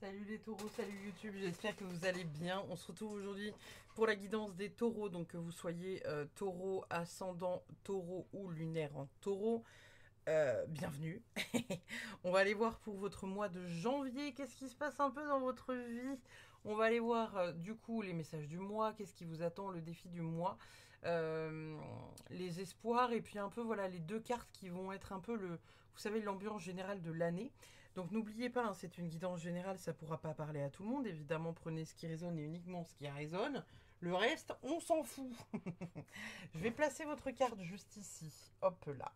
Salut les taureaux, salut YouTube, j'espère que vous allez bien. On se retrouve aujourd'hui pour la guidance des taureaux, donc que vous soyez taureau, ascendant, taureau ou lunaire en taureau. Bienvenue. On va aller voir pour votre mois de janvier, qu'est-ce qui se passe un peu dans votre vie. On va aller voir du coup les messages du mois, qu'est-ce qui vous attend, le défi du mois, les espoirs et puis un peu voilà les deux cartes qui vont être un peu vous savez, l'ambiance générale de l'année. Donc n'oubliez pas, hein, c'est une guidance générale, ça ne pourra pas parler à tout le monde. Évidemment, prenez ce qui résonne et uniquement ce qui résonne. Le reste, on s'en fout. Je vais placer votre carte juste ici, hop là,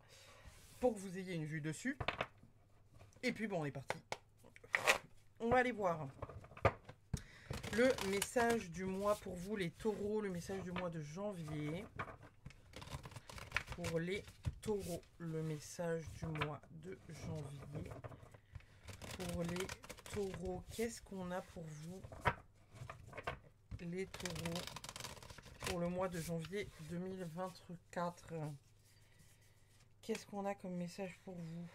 pour que vous ayez une vue dessus. Et puis bon, on est parti. On va aller voir le message du mois pour vous les taureaux, le message du mois de janvier. Pour les taureaux, le message du mois de janvier. Pour les taureaux, qu'est-ce qu'on a pour vous, les taureaux, pour le mois de janvier 2024? Qu'est-ce qu'on a comme message pour vous?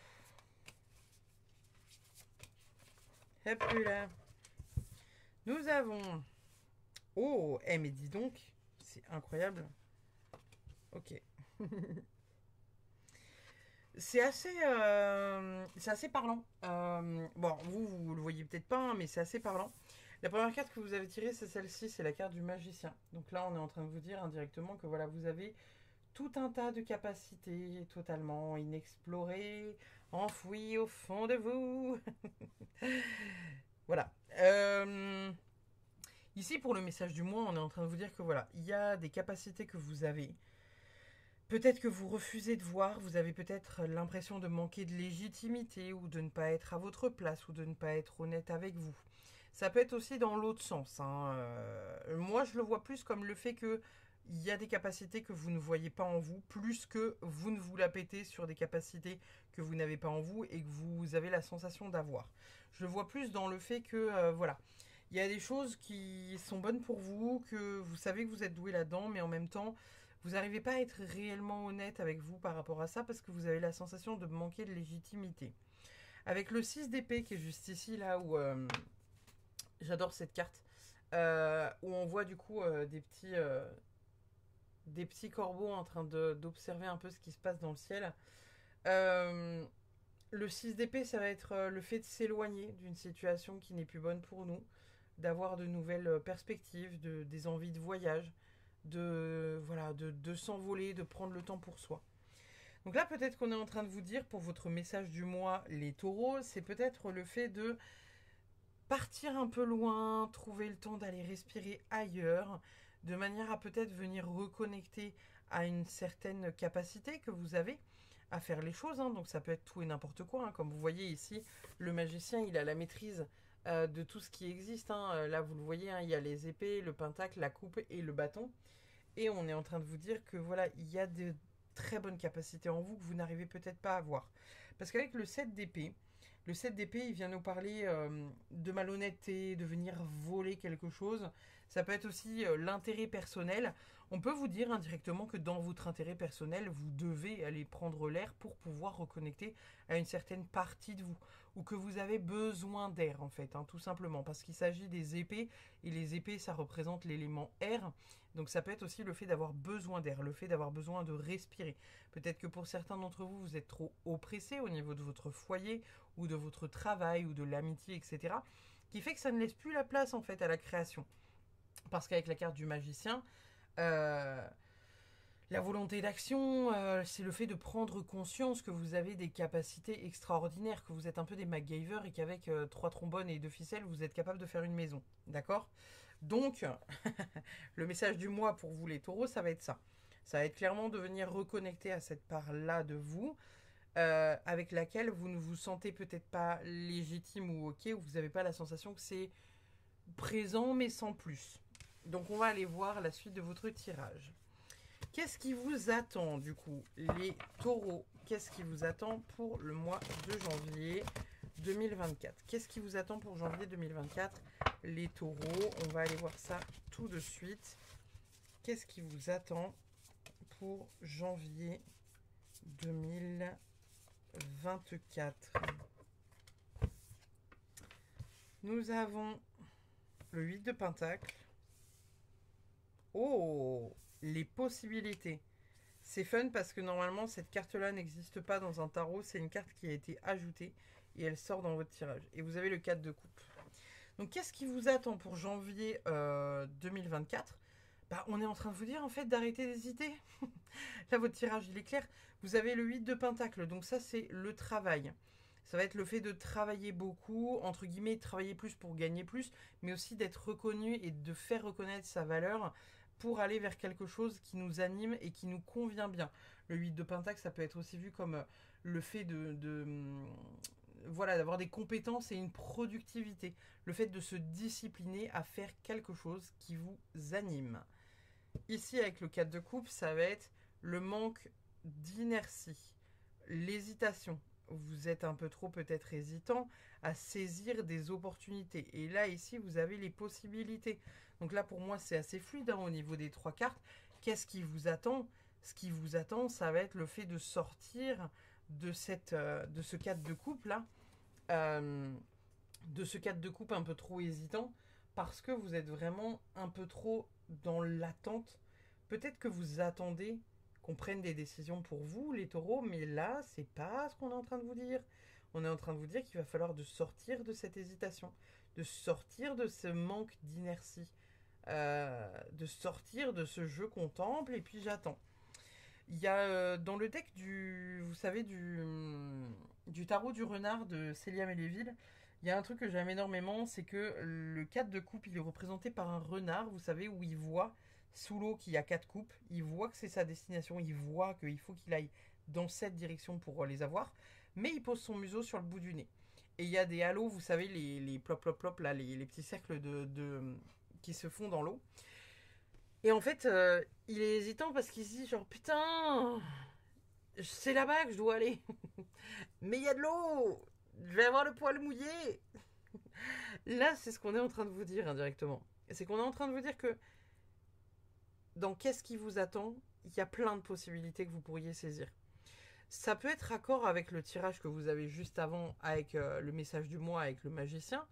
Hop là. Nous avons... Oh, mais dis donc, c'est incroyable. Ok. C'est assez parlant. Bon, vous le voyez peut-être pas, hein, mais c'est assez parlant. La première carte que vous avez tirée, c'est celle-ci, c'est la carte du magicien. Donc là, on est en train de vous dire indirectement que voilà, vous avez tout un tas de capacités totalement inexplorées, enfouies au fond de vous. Voilà. Ici, pour le message du mois, on est en train de vous dire que voilà, il y a des capacités que vous avez. Peut-être que vous refusez de voir, vous avez peut-être l'impression de manquer de légitimité ou de ne pas être à votre place ou de ne pas être honnête avec vous. Ça peut être aussi dans l'autre sens, hein. Moi, je le vois plus comme le fait que il y a des capacités que vous ne voyez pas en vous, plus que vous ne vous la pétez sur des capacités que vous n'avez pas en vous et que vous avez la sensation d'avoir. Je le vois plus dans le fait que, voilà, il y a des choses qui sont bonnes pour vous, que vous savez que vous êtes doué là-dedans, mais en même temps, vous n'arrivez pas à être réellement honnête avec vous par rapport à ça parce que vous avez la sensation de manquer de légitimité. Avec le 6 d'épée qui est juste ici, là où j'adore cette carte, où on voit du coup des petits corbeaux en train d'observer un peu ce qui se passe dans le ciel. Euh, le 6 d'épée, ça va être le fait de s'éloigner d'une situation qui n'est plus bonne pour nous, d'avoir de nouvelles perspectives, des envies de voyage, de s'envoler, de prendre le temps pour soi. Donc là, peut-être qu'on est en train de vous dire, pour votre message du mois, les taureaux, c'est peut-être le fait de partir un peu loin, trouver le temps d'aller respirer ailleurs, de manière à peut-être venir reconnecter à une certaine capacité que vous avez à faire les choses, hein. Donc ça peut être tout et n'importe quoi, hein. Comme vous voyez ici, le magicien, il a la maîtrise de tout ce qui existe, hein. Là, vous le voyez, hein, il y a les épées, le pentacle, la coupe et le bâton. Et on est en train de vous dire que voilà, il y a de très bonnes capacités en vous que vous n'arrivez peut-être pas à voir. Parce qu'avec le 7 d'épée, il vient nous parler de malhonnêteté, de venir voler quelque chose. Ça peut être aussi l'intérêt personnel. On peut vous dire indirectement que dans votre intérêt personnel, vous devez aller prendre l'air pour pouvoir reconnecter à une certaine partie de vous. Ou que vous avez besoin d'air, en fait, hein, tout simplement. Parce qu'il s'agit des épées. Et les épées, ça représente l'élément air. Donc ça peut être aussi le fait d'avoir besoin d'air, le fait d'avoir besoin de respirer. Peut-être que pour certains d'entre vous, vous êtes trop oppressé au niveau de votre foyer ou de votre travail ou de l'amitié, etc. Qui fait que ça ne laisse plus la place en fait à la création. Parce qu'avec la carte du magicien, euh, la volonté d'action, c'est le fait de prendre conscience que vous avez des capacités extraordinaires, que vous êtes un peu des MacGyver et qu'avec 3 trombones et 2 ficelles, vous êtes capable de faire une maison. D'accord? Donc, le message du mois pour vous les taureaux, ça va être ça. Ça va être clairement de venir reconnecter à cette part-là de vous, avec laquelle vous ne vous sentez peut-être pas légitime ou ok, ou vous n'avez pas la sensation que c'est présent mais sans plus. Donc on va aller voir la suite de votre tirage. Qu'est-ce qui vous attend du coup, les taureaux? Qu'est-ce qui vous attend pour le mois de janvier 2024? Qu'est-ce qui vous attend pour janvier 2024, les taureaux? On va aller voir ça tout de suite. Qu'est-ce qui vous attend pour janvier 2024? Nous avons le 8 de Pentacle. Oh, les possibilités. C'est fun parce que normalement, cette carte-là n'existe pas dans un tarot. C'est une carte qui a été ajoutée et elle sort dans votre tirage. Et vous avez le 4 de coupe. Donc, qu'est-ce qui vous attend pour janvier 2024 ? Bah, on est en train de vous dire, en fait, d'arrêter d'hésiter. Là, votre tirage, il est clair. Vous avez le 8 de Pentacle. Donc, ça, c'est le travail. Ça va être le fait de travailler beaucoup, entre guillemets, travailler plus pour gagner plus, mais aussi d'être reconnu et de faire reconnaître sa valeur pour aller vers quelque chose qui nous anime et qui nous convient bien. Le 8 de Pentacle, ça peut être aussi vu comme le fait voilà, d'avoir des compétences et une productivité. Le fait de se discipliner à faire quelque chose qui vous anime. Ici, avec le 4 de coupe, ça va être le manque d'inertie, l'hésitation. Vous êtes un peu trop peut-être hésitant à saisir des opportunités. Et là, ici, vous avez les possibilités. Donc là, pour moi, c'est assez fluide au niveau des 3 cartes. Qu'est-ce qui vous attend ? Ce qui vous attend, ça va être le fait de sortir de ce 4 de coupe là, de ce 4 de coupe un peu trop hésitant, parce que vous êtes vraiment un peu trop dans l'attente. Peut-être que vous attendez qu'on prenne des décisions pour vous, les taureaux, mais là, c'est pas ce qu'on est en train de vous dire. On est en train de vous dire qu'il va falloir de sortir de cette hésitation, de sortir de ce manque d'inertie, de sortir de ce je contemple et puis j'attends. Il y a dans le deck vous savez, du tarot du renard de Célia Méléville, il y a un truc que j'aime énormément, c'est que le 4 de coupe, il est représenté par un renard, vous savez, où il voit sous l'eau qu'il y a 4 coupes, il voit que c'est sa destination, il voit qu'il faut qu'il aille dans cette direction pour les avoir, mais il pose son museau sur le bout du nez. Et il y a des halos, vous savez, les plop plop plop, là, les petits cercles qui se font dans l'eau. Et en fait, il est hésitant parce qu'il se dit genre putain, c'est là-bas que je dois aller. Mais il y a de l'eau, je vais avoir le poil mouillé. Là, c'est ce qu'on est en train de vous dire indirectement. C'est qu'on est en train de vous dire que dans qu'est-ce qui vous attend, il y a plein de possibilités que vous pourriez saisir. Ça peut être raccord avec le tirage que vous avez juste avant avec le message du mois avec le magicien.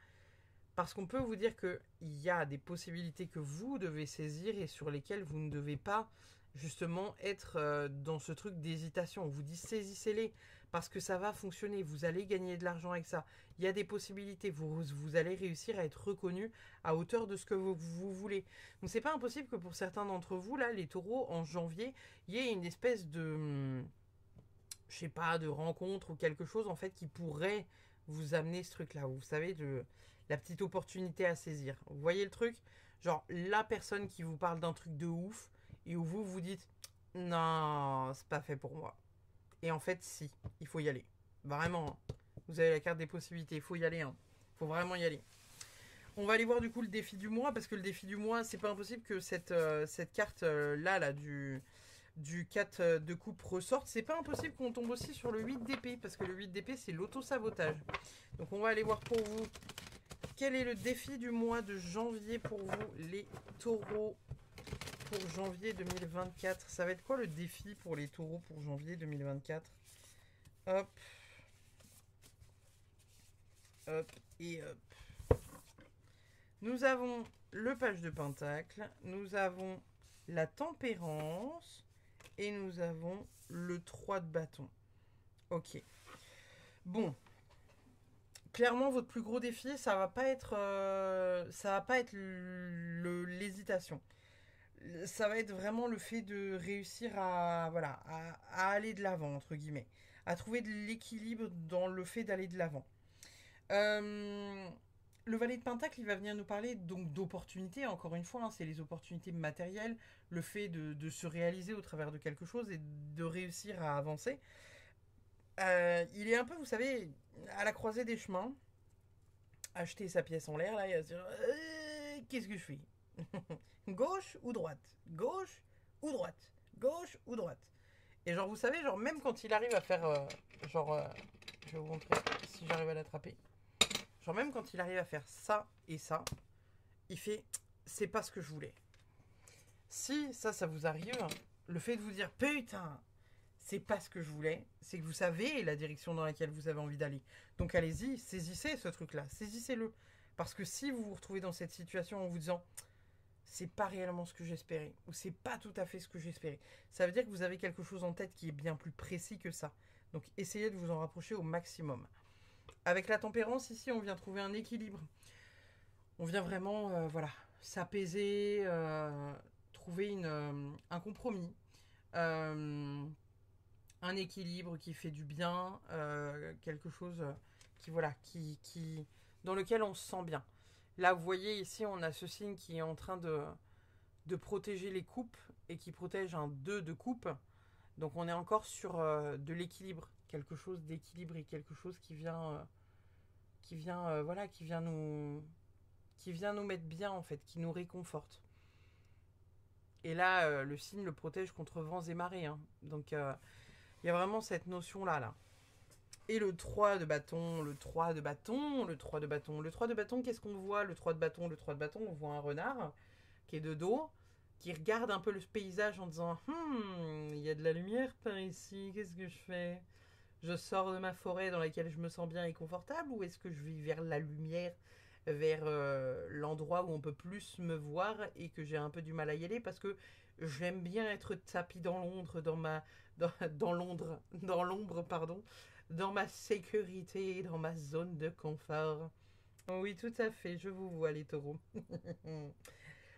Parce qu'on peut vous dire qu'il y a des possibilités que vous devez saisir et sur lesquelles vous ne devez pas justement être dans ce truc d'hésitation. On vous dit saisissez-les parce que ça va fonctionner, vous allez gagner de l'argent avec ça. Il y a des possibilités, vous allez réussir à être reconnu à hauteur de ce que vous voulez. Donc c'est pas impossible que pour certains d'entre vous, là, les taureaux, en janvier, il y ait une espèce de, je sais pas, de rencontre ou quelque chose en fait qui pourrait vous amener ce truc-là. Vous savez, la petite opportunité à saisir. Vous voyez le truc ? Genre, la personne qui vous parle d'un truc de ouf et où vous vous dites « Non, c'est pas fait pour moi. » Et en fait, si, il faut y aller. Vraiment, vous avez la carte des possibilités, il faut y aller. Il faut vraiment y aller. On va aller voir du coup le défi du mois, parce que le défi du mois, c'est pas impossible que cette carte-là, du 4 de coupe ressorte. C'est pas impossible qu'on tombe aussi sur le 8 d'épée, parce que le 8 d'épée, c'est l'auto-sabotage. Donc on va aller voir pour vous quel est le défi du mois de janvier pour vous, les taureaux, pour janvier 2024. Ça va être quoi le défi pour les taureaux pour janvier 2024 ? Hop. Hop et hop. Nous avons le page de pentacle, nous avons la tempérance et nous avons le 3 de bâton. Ok. Bon. Clairement, votre plus gros défi, ça va pas être l'hésitation. Ça va être vraiment le fait de réussir à aller de l'avant, entre guillemets. À trouver de l'équilibre dans le fait d'aller de l'avant. Le valet de pentacle, il va venir nous parler donc d'opportunités, encore une fois, c'est les opportunités matérielles, le fait de se réaliser au travers de quelque chose et de réussir à avancer. Il est un peu, vous savez, à la croisée des chemins, acheter sa pièce en l'air, là, et à se dire qu'est-ce que je fais ? Gauche ou droite ? Gauche ou droite ? Gauche ou droite ? Et genre, vous savez, genre, même quand il arrive à faire, je vais vous montrer si j'arrive à l'attraper. Genre, même quand il arrive à faire ça et ça, il fait, c'est pas ce que je voulais. Si ça vous arrive, le fait de vous dire, putain, c'est pas ce que je voulais, c'est que vous savez la direction dans laquelle vous avez envie d'aller. Donc allez-y, saisissez ce truc-là, saisissez-le. Parce que si vous vous retrouvez dans cette situation en vous disant c'est pas réellement ce que j'espérais, ou c'est pas tout à fait ce que j'espérais, ça veut dire que vous avez quelque chose en tête qui est bien plus précis que ça. Donc essayez de vous en rapprocher au maximum. Avec la tempérance, ici, on vient trouver un équilibre. On vient vraiment, voilà, s'apaiser, trouver un compromis, un équilibre qui fait du bien, quelque chose voilà, dans lequel on se sent bien. Là, vous voyez, ici, on a ce signe qui est en train de protéger les coupes et qui protège un 2 de coupe. Donc, on est encore sur de l'équilibre, quelque chose d'équilibré, quelque chose voilà, qui vient nous mettre bien, en fait, qui nous réconforte. Et là, le signe le protège contre vents et marées. Hein. Donc, il y a vraiment cette notion-là, là. Et le 3 de bâton, le 3 de bâton, le 3 de bâton. Le 3 de bâton, qu'est-ce qu'on voit? Le 3 de bâton, on voit un renard qui est de dos, qui regarde un peu le paysage en disant il y a de la lumière par ici, qu'est-ce que je fais? Je sors de ma forêt dans laquelle je me sens bien et confortable, ou est-ce que je vais vers la lumière, vers l'endroit où on peut plus me voir et que j'ai un peu du mal à y aller parce que j'aime bien être tapis dans l'ombre, dans l'ombre, pardon, dans ma sécurité, dans ma zone de confort. Oui, tout à fait, je vous vois les taureaux.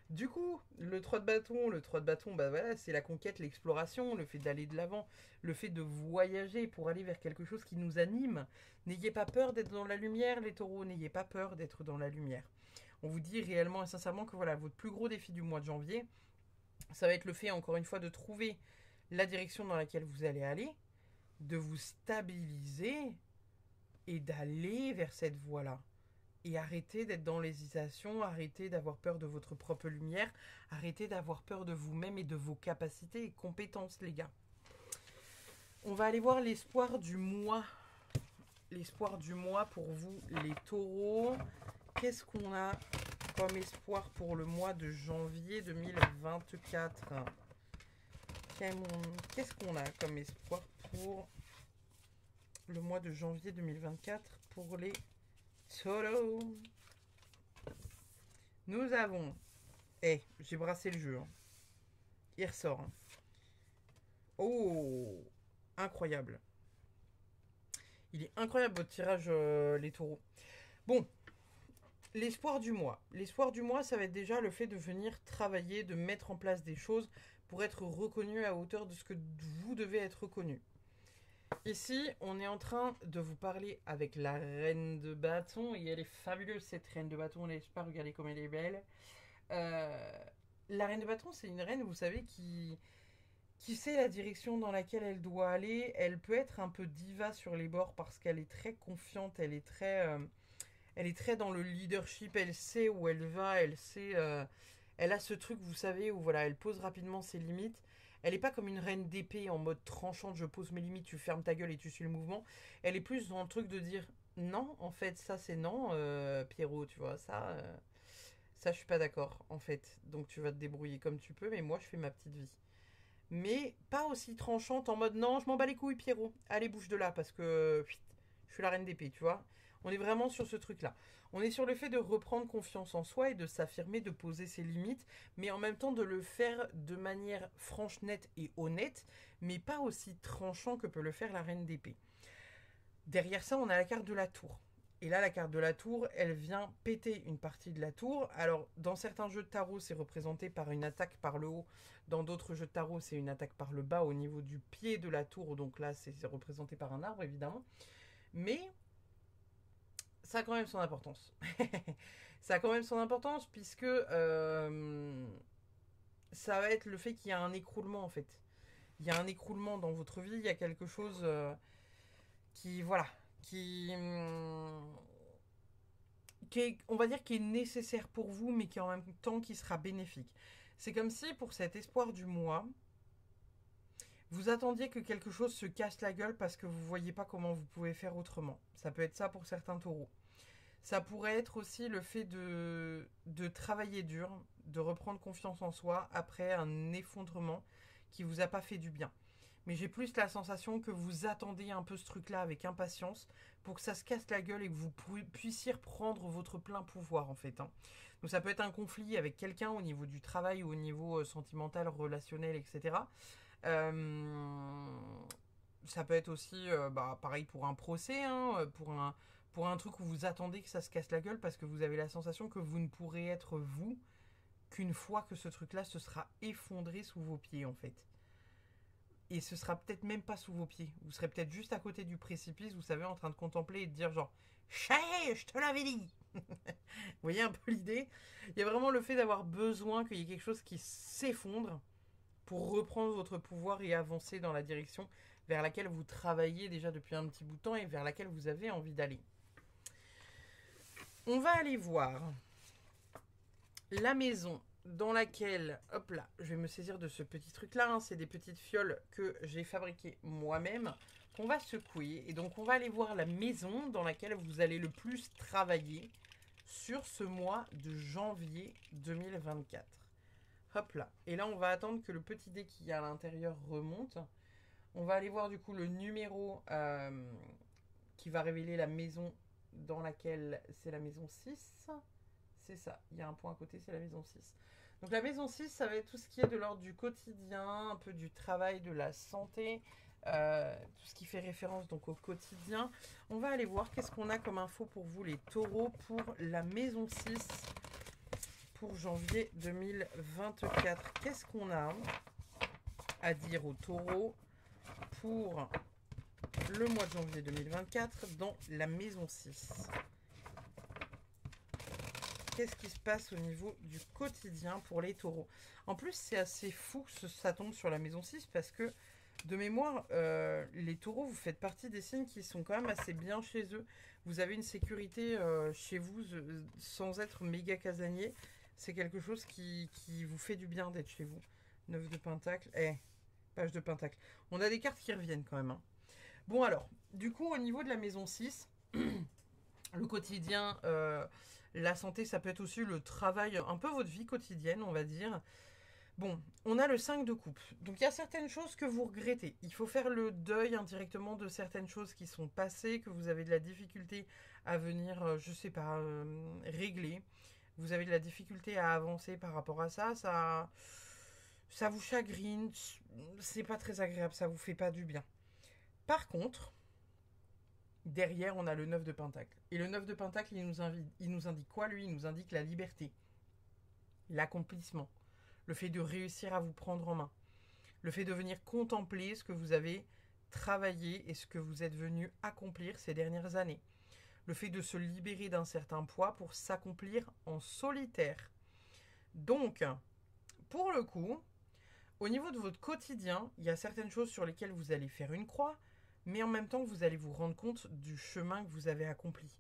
Du coup, le 3 de bâton, bah voilà, c'est la conquête, l'exploration, le fait d'aller de l'avant, le fait de voyager pour aller vers quelque chose qui nous anime. N'ayez pas peur d'être dans la lumière, les taureaux, n'ayez pas peur d'être dans la lumière. On vous dit réellement et sincèrement que voilà, votre plus gros défi du mois de janvier, ça va être le fait, encore une fois, de trouver la direction dans laquelle vous allez aller, de vous stabiliser et d'aller vers cette voie-là. Et arrêtez d'être dans l'hésitation, arrêtez d'avoir peur de votre propre lumière, arrêtez d'avoir peur de vous-même et de vos capacités et compétences, les gars. On va aller voir l'espoir du mois. L'espoir du mois pour vous, les taureaux. Qu'est-ce qu'on a comme espoir pour le mois de janvier 2024? Qu'est-ce qu'on a comme espoir pour le mois de janvier 2024 pour les taureaux? Nous avons... j'ai brassé le jeu. Hein. Il ressort. Hein. Oh, incroyable. Il est incroyable votre tirage, les taureaux. Bon, l'espoir du mois. L'espoir du mois, ça va être déjà le fait de venir travailler, de mettre en place des choses pour être reconnu à hauteur de ce que vous devez être reconnu. Ici, on est en train de vous parler avec la reine de bâton. Et elle est fabuleuse, cette reine de bâton. N'est-ce pas? Regardez comme elle est belle. La reine de bâton, c'est une reine, vous savez, qui sait la direction dans laquelle elle doit aller. Elle peut être un peu diva sur les bords parce qu'elle est très confiante. Elle est très dans le leadership. Elle sait où elle va. Elle sait... elle a ce truc, vous savez, où voilà, elle pose rapidement ses limites. Elle n'est pas comme une reine d'épée en mode tranchante, je pose mes limites, tu fermes ta gueule et tu suis le mouvement. Elle est plus dans le truc de dire non, en fait, ça c'est non, Pierrot, tu vois, ça je suis pas d'accord, en fait. Donc tu vas te débrouiller comme tu peux, mais moi je fais ma petite vie. Mais pas aussi tranchante en mode non, je m'en bats les couilles, Pierrot. Allez, bouge de là parce que je suis la reine d'épée, tu vois. On est vraiment sur ce truc-là. On est sur le fait de reprendre confiance en soi et de s'affirmer, de poser ses limites, mais en même temps de le faire de manière franche, nette et honnête, mais pas aussi tranchant que peut le faire la reine d'épée. Derrière ça, on a la carte de la tour. Et là, la carte de la tour, elle vient péter une partie de la tour. Alors, dans certains jeux de tarot, c'est représenté par une attaque par le haut. Dans d'autres jeux de tarot, c'est une attaque par le bas au niveau du pied de la tour. Donc là, c'est représenté par un arbre, évidemment. Mais ça a quand même son importance. Ça a quand même son importance puisque ça va être le fait qu'il y a un écroulement, en fait. Il y a un écroulement dans votre vie. Il y a quelque chose qui, voilà, qui est, on va dire, qui est nécessaire pour vous, mais qui en même temps qui sera bénéfique. C'est comme si pour cet espoir du mois, vous attendiez que quelque chose se casse la gueule parce que vous ne voyez pas comment vous pouvez faire autrement. Ça peut être ça pour certains taureaux. Ça pourrait être aussi le fait de travailler dur, de reprendre confiance en soi après un effondrement qui vous a pas fait du bien. mais j'ai plus la sensation que vous attendez un peu ce truc-là avec impatience pour que ça se casse la gueule et que vous puissiez reprendre votre plein pouvoir, en fait. Hein. Donc ça peut être un conflit avec quelqu'un au niveau du travail ou au niveau sentimental, relationnel, etc. Ça peut être aussi, pareil pour un procès, hein, pour un truc où vous attendez que ça se casse la gueule parce que vous avez la sensation que vous ne pourrez être vous qu'une fois que ce truc-là se sera effondré sous vos pieds, en fait. Et ce sera peut-être même pas sous vos pieds. Vous serez peut-être juste à côté du précipice, vous savez, en train de contempler et de dire genre « Chais, je te l'avais dit !» Vous voyez un peu l'idée? Il y a vraiment le fait d'avoir besoin qu'il y ait quelque chose qui s'effondre pour reprendre votre pouvoir et avancer dans la direction vers laquelle vous travaillez déjà depuis un petit bout de temps et vers laquelle vous avez envie d'aller. On va aller voir la maison dans laquelle, hop là, je vais me saisir de ce petit truc-là, hein, c'est des petites fioles que j'ai fabriquées moi-même, qu'on va secouer. Et donc, on va aller voir la maison dans laquelle vous allez le plus travailler sur ce mois de janvier 2024. Hop là. Et là, on va attendre que le petit dé qu'il y a à l'intérieur remonte. On va aller voir du coup le numéro qui va révéler la maison dans laquelle c'est la maison 6. C'est ça, il y a un point à côté, c'est la maison 6. Donc la maison 6, ça va être tout ce qui est de l'ordre du quotidien, un peu du travail, de la santé, tout ce qui fait référence donc au quotidien. On va aller voir qu'est-ce qu'on a comme info pour vous les taureaux pour la maison 6 pour janvier 2024. Qu'est-ce qu'on a à dire aux taureaux pour le mois de janvier 2024 dans la maison 6? Qu'est-ce qui se passe au niveau du quotidien pour les taureaux? En plus, c'est assez fou que ça tombe sur la maison 6 parce que, de mémoire, les taureaux, vous faites partie des signes qui sont quand même assez bien chez eux. Vous avez une sécurité chez vous sans être méga casanier. C'est quelque chose qui vous fait du bien d'être chez vous. 9 de pentacle. Page de pentacle. On a des cartes qui reviennent quand même. Hein. Bon alors, du coup, au niveau de la maison 6, le quotidien... la santé, ça peut être aussi le travail, un peu votre vie quotidienne, on va dire. Bon, on a le 5 de coupe. Donc, il y a certaines choses que vous regrettez. Il faut faire le deuil indirectement de certaines choses qui sont passées, que vous avez de la difficulté à venir, je sais pas, régler. Vous avez de la difficulté à avancer par rapport à ça. Ça vous chagrine. C'est pas très agréable, ça vous fait pas du bien. Par contre... derrière, on a le 9 de pentacle. Et le 9 de pentacle, il nous indique quoi, lui? Il nous indique la liberté, l'accomplissement, le fait de réussir à vous prendre en main, le fait de venir contempler ce que vous avez travaillé et ce que vous êtes venu accomplir ces dernières années, le fait de se libérer d'un certain poids pour s'accomplir en solitaire. Donc, pour le coup, au niveau de votre quotidien, il y a certaines choses sur lesquelles vous allez faire une croix, mais en même temps, vous allez vous rendre compte du chemin que vous avez accompli.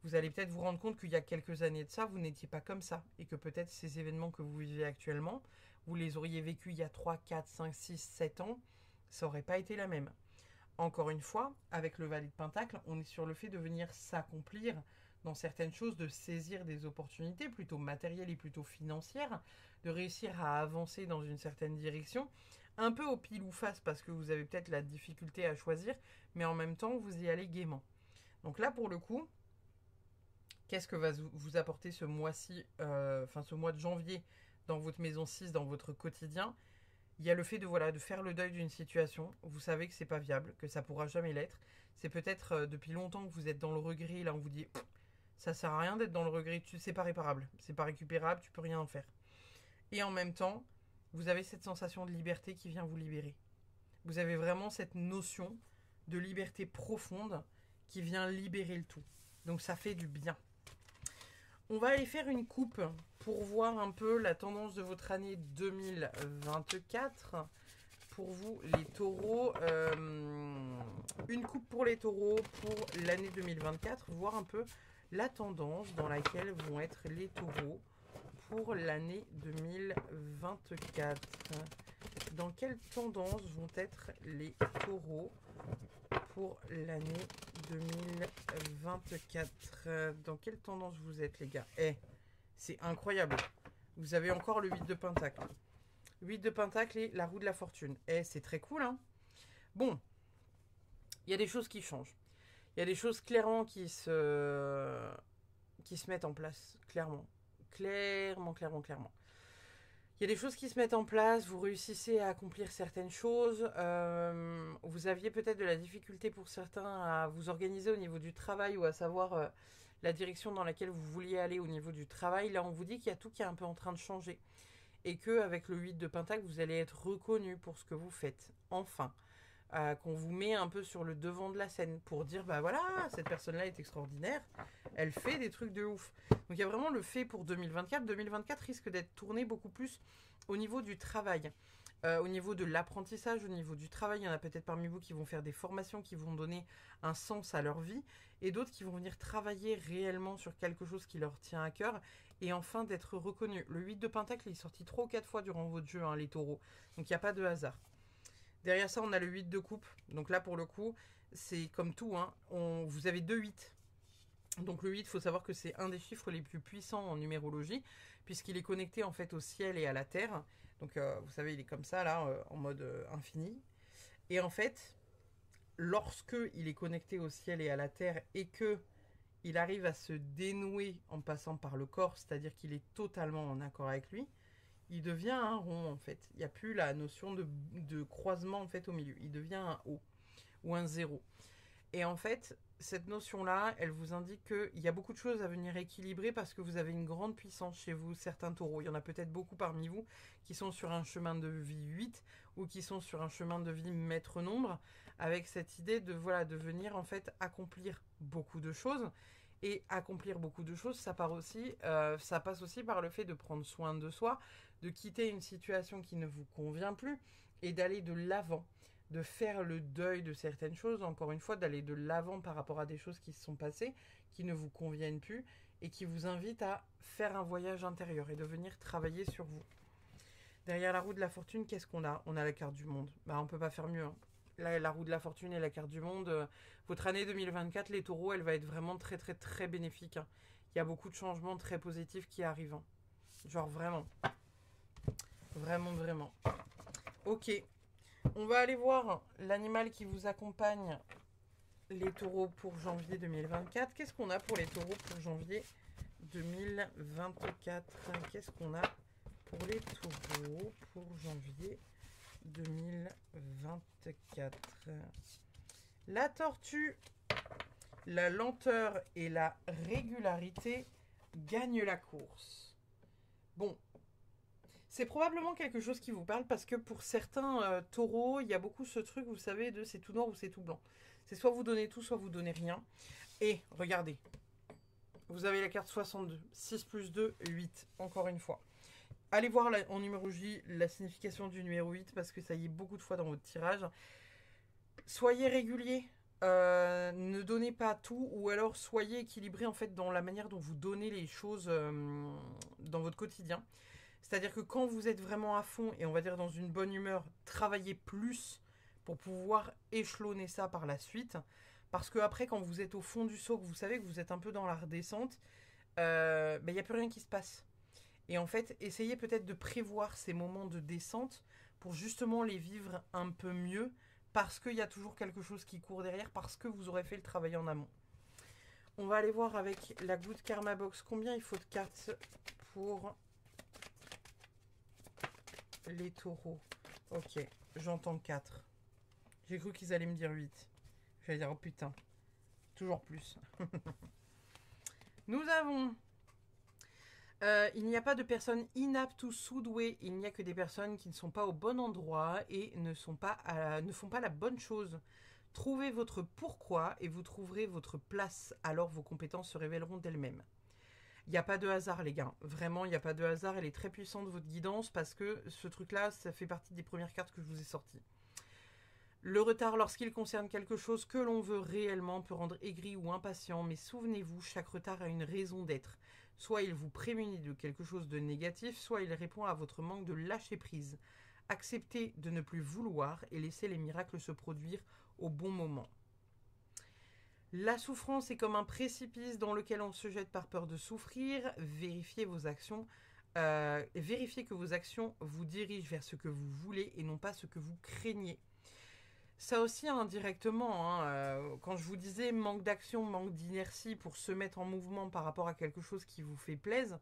Vous allez peut-être vous rendre compte qu'il y a quelques années de ça, vous n'étiez pas comme ça. Et que peut-être ces événements que vous vivez actuellement, vous les auriez vécus il y a 3, 4, 5, 6, 7 ans, ça n'aurait pas été la même. Encore une fois, avec le valet de pentacle, on est sur le fait de venir s'accomplir dans certaines choses, de saisir des opportunités plutôt matérielles et plutôt financières, de réussir à avancer dans une certaine direction, un peu au pile ou face parce que vous avez peut-être la difficulté à choisir, mais en même temps, vous y allez gaiement. Donc là, pour le coup, qu'est-ce que va vous apporter ce mois-ci, ce mois de janvier dans votre maison 6, dans votre quotidien? Il y a le fait de faire le deuil d'une situation. Vous savez que c'est pas viable, que ça pourra jamais l'être. C'est peut-être depuis longtemps que vous êtes dans le regret. Là, on vous dit, ça sert à rien d'être dans le regret. C'est pas réparable, c'est pas récupérable, tu peux rien en faire. Et en même temps, vous avez cette sensation de liberté qui vient vous libérer. Vous avez vraiment cette notion de liberté profonde qui vient libérer le tout. Donc ça fait du bien. On va aller faire une coupe pour voir un peu la tendance de votre année 2024. Pour vous, les taureaux. Une coupe pour les taureaux pour l'année 2024. Voir un peu la tendance dans laquelle vont être les taureaux pour l'année 2024. Dans quelle tendance vont être les taureaux pour l'année 2024? Dans quelle tendance vous êtes, les gars? C'est incroyable. Vous avez encore le 8 de pentacle. 8 de pentacle et la roue de la fortune. C'est très cool, hein? Bon, il y a des choses qui changent. Il y a des choses clairement qui se mettent en place. Clairement. Clairement. Il y a des choses qui se mettent en place, vous réussissez à accomplir certaines choses. Vous aviez peut-être de la difficulté pour certains à vous organiser au niveau du travail ou à savoir la direction dans laquelle vous vouliez aller au niveau du travail. Là, on vous dit qu'il y a tout qui est un peu en train de changer. Et qu'avec le 8 de Pentacle, vous allez être reconnu pour ce que vous faites. Enfin. Qu'on vous met un peu sur le devant de la scène pour dire bah voilà, cette personne-là est extraordinaire, elle fait des trucs de ouf. Donc il y a vraiment le fait pour 2024. 2024 risque d'être tourné beaucoup plus au niveau du travail, au niveau de l'apprentissage, au niveau du travail. Il y en a peut-être parmi vous qui vont faire des formations qui vont donner un sens à leur vie et d'autres qui vont venir travailler réellement sur quelque chose qui leur tient à cœur et enfin d'être reconnus. Le 8 de Pentacle il est sorti 3 ou 4 fois durant votre jeu, hein, les taureaux. Donc il n'y a pas de hasard. Derrière ça, on a le 8 de coupe. Donc là, pour le coup, c'est comme tout. Hein, vous avez 2 8. Donc le 8, il faut savoir que c'est un des chiffres les plus puissants en numérologie, puisqu'il est connecté en fait au ciel et à la terre. Donc vous savez, il est comme ça, là, en mode infini. Et en fait, lorsque il est connecté au ciel et à la terre et que il arrive à se dénouer en passant par le corps, c'est-à-dire qu'il est totalement en accord avec lui, il devient un rond en fait. Il n'y a plus la notion de croisement en fait au milieu. Il devient un O ou un 0. Et en fait, cette notion-là, elle vous indique qu'il y a beaucoup de choses à venir équilibrer parce que vous avez une grande puissance chez vous, certains taureaux. Il y en a peut-être beaucoup parmi vous qui sont sur un chemin de vie 8 ou qui sont sur un chemin de vie maître nombre avec cette idée de, voilà, de venir en fait accomplir beaucoup de choses. Et accomplir beaucoup de choses, ça passe aussi par le fait de prendre soin de soi, de quitter une situation qui ne vous convient plus et d'aller de l'avant, de faire le deuil de certaines choses, encore une fois, d'aller de l'avant par rapport à des choses qui se sont passées, qui ne vous conviennent plus et qui vous invitent à faire un voyage intérieur et de venir travailler sur vous. Derrière la roue de la fortune, qu'est-ce qu'on a? On a la carte du monde. Bah, on peut pas faire mieux. Hein. Là, la roue de la fortune et la carte du monde. Votre année 2024, les taureaux, elle va être vraiment très très très bénéfique. Hein. Il y a beaucoup de changements très positifs qui arrivent. Hein. Genre vraiment. Vraiment. Ok. On va aller voir l'animal qui vous accompagne, les taureaux pour janvier 2024. Qu'est-ce qu'on a pour les taureaux pour janvier 2024? Qu'est-ce qu'on a pour les taureaux pour janvier 2024? La tortue, la lenteur et la régularité gagnent la course. Bon, c'est probablement quelque chose qui vous parle parce que pour certains taureaux, il y a beaucoup ce truc, vous savez, de c'est tout noir ou c'est tout blanc. C'est soit vous donnez tout, soit vous donnez rien. Et regardez, vous avez la carte 62, 6 plus 2, 8, encore une fois. Allez voir en numérologie la signification du numéro 8 parce que ça y est beaucoup de fois dans votre tirage. Soyez régulier, ne donnez pas tout ou alors soyez équilibré en fait dans la manière dont vous donnez les choses dans votre quotidien. C'est-à-dire que quand vous êtes vraiment à fond et on va dire dans une bonne humeur, travaillez plus pour pouvoir échelonner ça par la suite. Parce que après, quand vous êtes au fond du seau, que vous savez que vous êtes un peu dans la redescente, il n'y a plus rien qui se passe. Et en fait, essayez peut-être de prévoir ces moments de descente pour justement les vivre un peu mieux parce qu'il y a toujours quelque chose qui court derrière, parce que vous aurez fait le travail en amont. On va aller voir avec la Good Karma Box combien il faut de cartes pour les taureaux. Ok, j'entends 4. J'ai cru qu'ils allaient me dire 8. J'allais dire, oh putain, toujours plus. Nous avons... il n'y a pas de personnes inaptes ou sous-douées. Il n'y a que des personnes qui ne sont pas au bon endroit et ne font pas la bonne chose. Trouvez votre pourquoi et vous trouverez votre place. Alors vos compétences se révéleront d'elles-mêmes. Il n'y a pas de hasard, les gars. Vraiment, il n'y a pas de hasard. Elle est très puissante, votre guidance, parce que ce truc-là, ça fait partie des premières cartes que je vous ai sorties. Le retard, lorsqu'il concerne quelque chose que l'on veut réellement, peut rendre aigri ou impatient, mais souvenez-vous, chaque retard a une raison d'être. Soit il vous prémunit de quelque chose de négatif, soit il répond à votre manque de lâcher prise. Acceptez de ne plus vouloir et laissez les miracles se produire au bon moment. La souffrance est comme un précipice dans lequel on se jette par peur de souffrir. Vérifiez vos actions. Vérifiez que vos actions vous dirigent vers ce que vous voulez et non pas ce que vous craignez. Ça aussi indirectement, hein, quand je vous disais manque d'action, manque d'inertie pour se mettre en mouvement par rapport à quelque chose qui vous fait plaisir,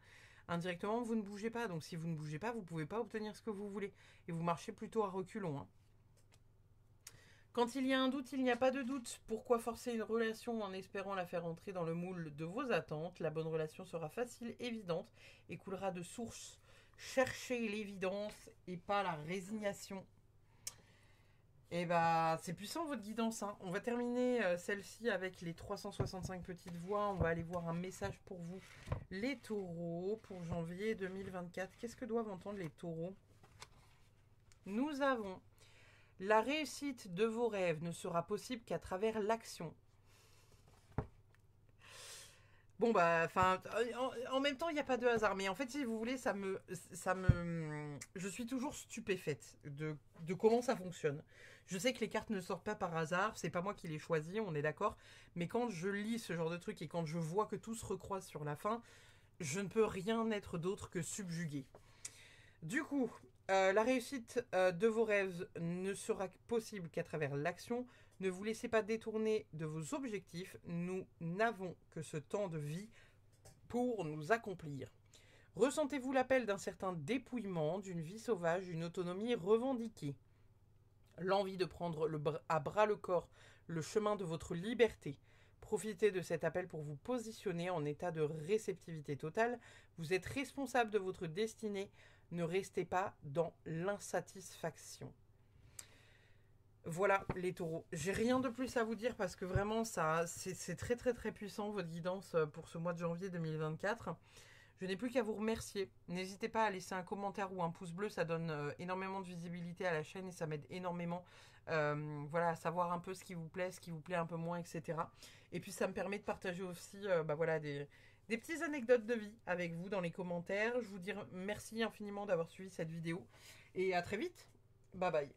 indirectement vous ne bougez pas. Donc si vous ne bougez pas, vous ne pouvez pas obtenir ce que vous voulez. Et vous marchez plutôt à reculons. Hein. Quand il y a un doute, il n'y a pas de doute. Pourquoi forcer une relation en espérant la faire entrer dans le moule de vos attentes? La bonne relation sera facile, évidente et coulera de source. Cherchez l'évidence et pas la résignation. Et bah, c'est puissant votre guidance. Hein. On va terminer celle-ci avec les 365 petites voix. On va aller voir un message pour vous, les taureaux, pour janvier 2024. Qu'est-ce que doivent entendre les taureaux? Nous avons la réussite de vos rêves ne sera possible qu'à travers l'action. Bon bah, enfin, en même temps, il n'y a pas de hasard. Mais en fait, si vous voulez, je suis toujours stupéfaite de comment ça fonctionne. Je sais que les cartes ne sortent pas par hasard. C'est pas moi qui les choisis, on est d'accord. Mais quand je lis ce genre de truc et quand je vois que tout se recroise sur la fin, je ne peux rien être d'autre que subjugué. Du coup, la réussite de vos rêves ne sera possible qu'à travers l'action. Ne vous laissez pas détourner de vos objectifs. Nous n'avons que ce temps de vie pour nous accomplir. Ressentez-vous l'appel d'un certain dépouillement, d'une vie sauvage, d'une autonomie revendiquée. L'envie de prendre à bras le corps le chemin de votre liberté. Profitez de cet appel pour vous positionner en état de réceptivité totale. Vous êtes responsable de votre destinée. Ne restez pas dans l'insatisfaction. Voilà les taureaux. J'ai rien de plus à vous dire parce que vraiment c'est très très très puissant votre guidance pour ce mois de janvier 2024. Je n'ai plus qu'à vous remercier. N'hésitez pas à laisser un commentaire ou un pouce bleu, ça donne énormément de visibilité à la chaîne et ça m'aide énormément voilà, à savoir un peu ce qui vous plaît un peu moins, etc. Et puis ça me permet de partager aussi voilà, des petites anecdotes de vie avec vous dans les commentaires. Je vous dis merci infiniment d'avoir suivi cette vidéo et à très vite. Bye bye.